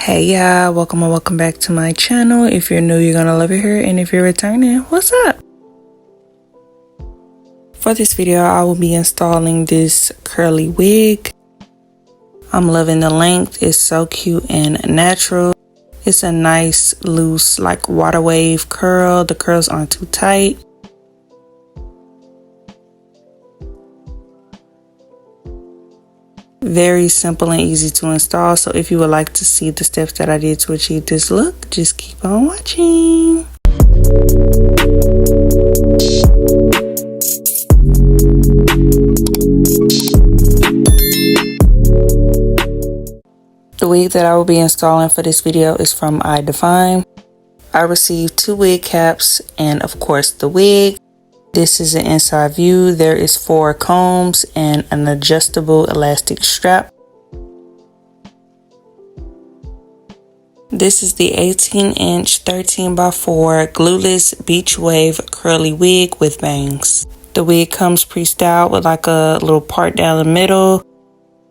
Hey y'all, welcome or welcome back to my channel. If you're new, you're gonna love it here, and if you're returning, what's up? For this video, I will be installing this curly wig. I'm loving the length. It's so cute and natural. It's a nice loose like water wave curl. The curls aren't too tight. Very simple and easy to install. So if you would like to see the steps that I did to achieve this look, just keep on watching. The wig that I will be installing for this video is from IDefine. I received 2 wig caps and of course the wig. This is an inside view. There is 4 combs and an adjustable elastic strap. This is the 18-inch 13x4 Glueless beach wave curly wig with bangs. The wig comes pre-styled with like a little part down the middle,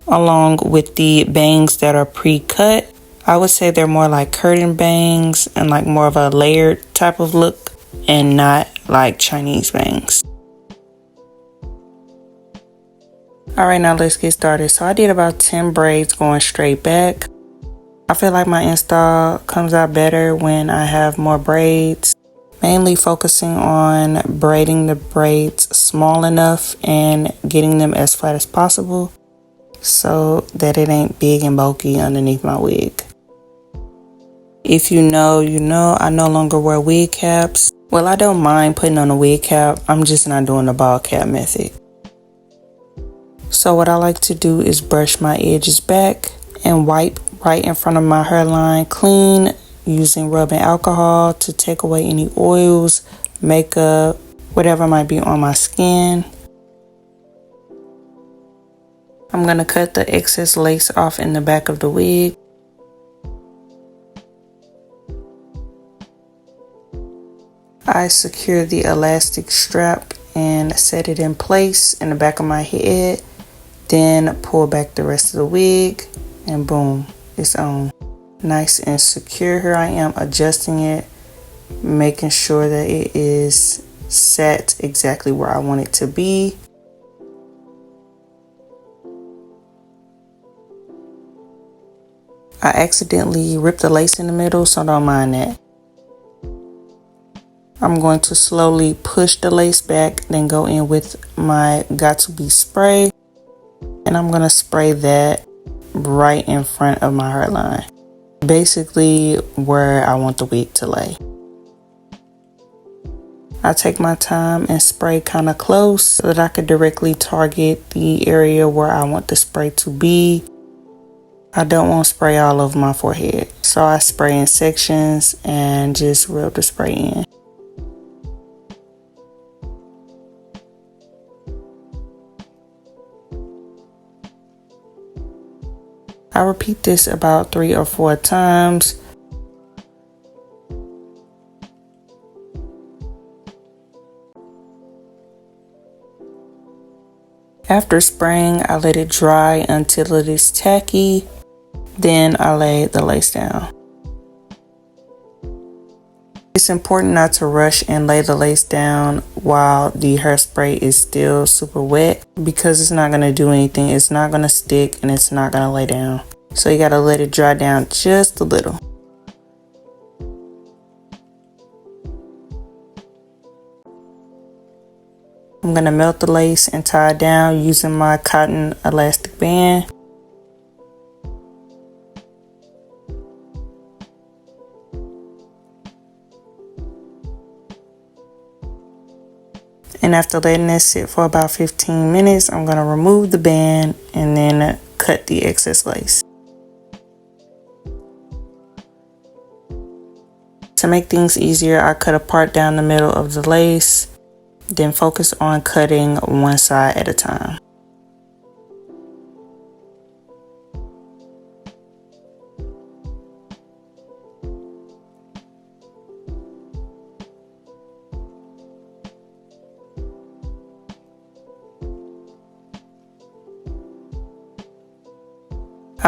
along with the bangs that are pre-cut. I would say they're more like curtain bangs and like more of a layered type of look and not like Chinese bangs. Alright, now let's get started. So I did about 10 braids going straight back. I feel like my install comes out better when I have more braids. Mainly focusing on braiding the braids small enough and getting them as flat as possible so that it ain't big and bulky underneath my wig. If you know, you know, I no longer wear wig caps. Well, I don't mind putting on a wig cap. I'm just not doing the ball cap method. So what I like to do is brush my edges back and wipe right in front of my hairline clean using rubbing alcohol to take away any oils, makeup, whatever might be on my skin. I'm going to cut the excess lace off in the back of the wig. I secure the elastic strap and set it in place in the back of my head. Then pull back the rest of the wig and boom, it's on. Nice and secure. Here I am adjusting it, making sure that it is set exactly where I want it to be. I accidentally ripped the lace in the middle, so don't mind that. I'm going to slowly push the lace back, then go in with my Got2b spray. And I'm going to spray that right in front of my hairline. Basically where I want the wig to lay. I take my time and spray kind of close so that I could directly target the area where I want the spray to be. I don't want spray all over my forehead. So I spray in sections and just rub the spray in. I repeat this about 3 or 4 times. After spraying, I let it dry until it is tacky. Then I lay the lace down. It's important not to rush and lay the lace down while the hairspray is still super wet because it's not going to do anything. It's not going to stick and it's not going to lay down. So you got to let it dry down just a little. I'm going to melt the lace and tie it down using my cotton elastic band. And after letting it sit for about 15 minutes, I'm going to remove the band and then cut the excess lace. To make things easier, I cut a part down the middle of the lace, then focus on cutting one side at a time.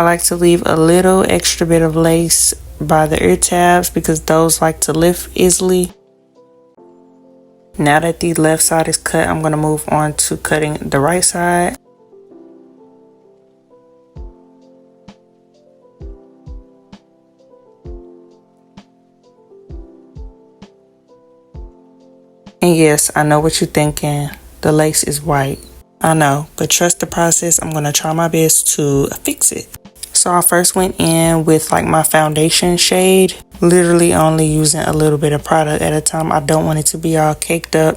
I like to leave a little extra bit of lace by the ear tabs because those like to lift easily. Now that the left side is cut, I'm going to move on to cutting the right side. And yes, I know what you're thinking. The lace is white. I know, but trust the process. I'm going to try my best to fix it. So I first went in with like my foundation shade, literally only using a little bit of product at a time. I don't want it to be all caked up.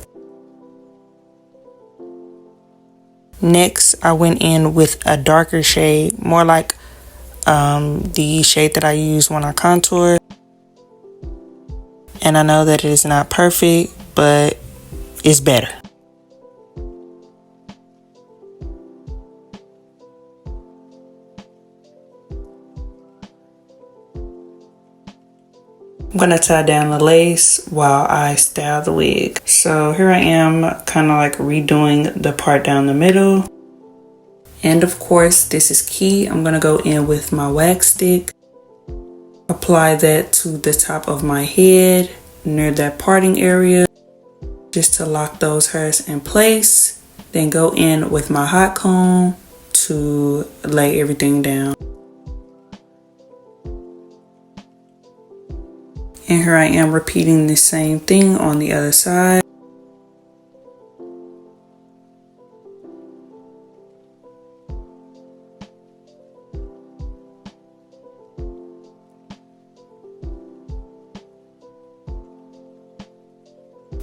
Next, I went in with a darker shade, more like the shade that I use when I contour. And I know that it is not perfect, but it's better. I'm gonna tie down the lace while I style the wig. So here I am kind of like redoing the part down the middle. And of course, this is key. I'm gonna go in with my wax stick, apply that to the top of my head near that parting area just to lock those hairs in place. Then go in with my hot comb to lay everything down. And here I am repeating the same thing on the other side.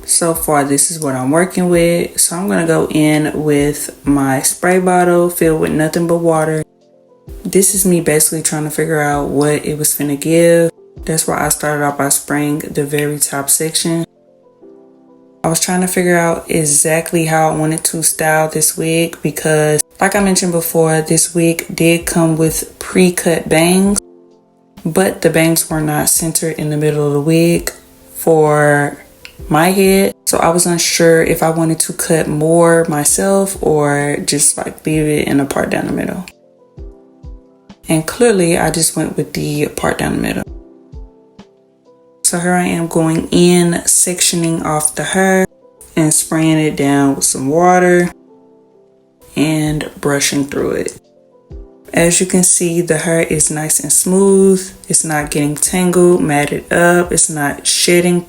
So far, this is what I'm working with. So I'm gonna go in with my spray bottle filled with nothing but water. This is me basically trying to figure out what it was finna give. That's why I started off by spraying the very top section. I was trying to figure out exactly how I wanted to style this wig because, like I mentioned before, this wig did come with pre-cut bangs, but the bangs were not centered in the middle of the wig for my head. So I was unsure if I wanted to cut more myself or just like leave it in a part down the middle. And clearly I just went with the part down the middle. So here I am going in, sectioning off the hair and spraying it down with some water and brushing through it. As you can see, the hair is nice and smooth. It's not getting tangled, matted up. It's not shedding.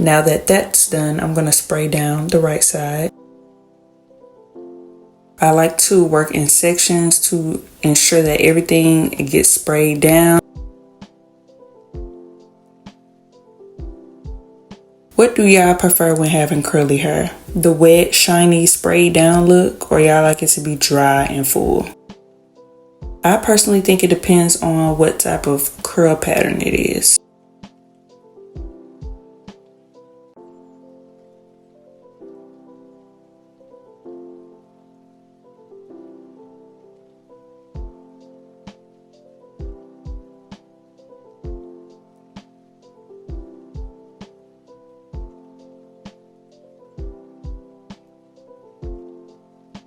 Now that that's done, I'm going to spray down the right side. I like to work in sections to ensure that everything gets sprayed down. What do y'all prefer when having curly hair? The wet, shiny, sprayed down look, or y'all like it to be dry and full? I personally think it depends on what type of curl pattern it is.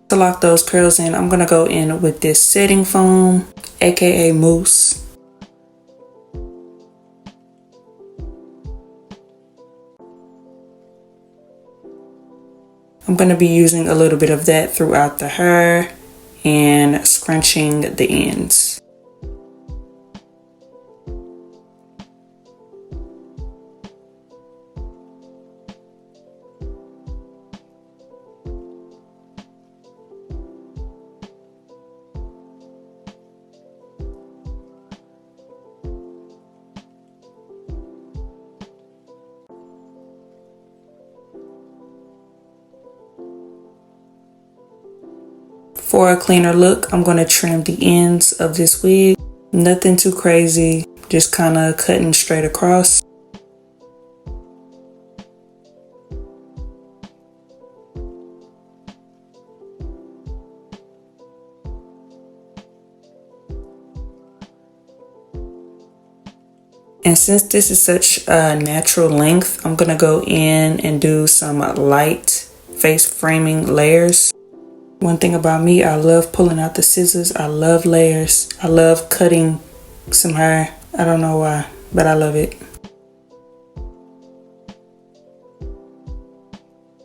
To lock those curls in, I'm gonna go in with this setting foam, aka mousse. I'm gonna be using a little bit of that throughout the hair and scrunching the ends. For a cleaner look, I'm going to trim the ends of this wig. Nothing too crazy, just kind of cutting straight across. And since this is such a natural length, I'm going to go in and do some light face framing layers. One thing about me, I love pulling out the scissors. I love layers. I love cutting some hair. I don't know why, but I love it.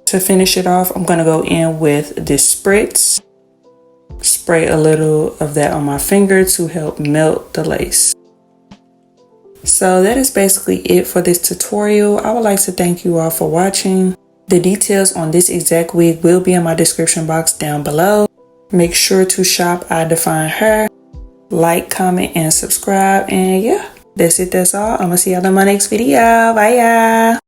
To finish it off, I'm going to go in with this spritz. Spray a little of that on my finger to help melt the lace. So that is basically it for this tutorial. I would like to thank you all for watching. The details on this exact wig will be in my description box down below. Make sure to shop IDefine Hair. Like, comment, and subscribe. And yeah, that's it. That's all. I'm going to see y'all in my next video. Bye, y'all.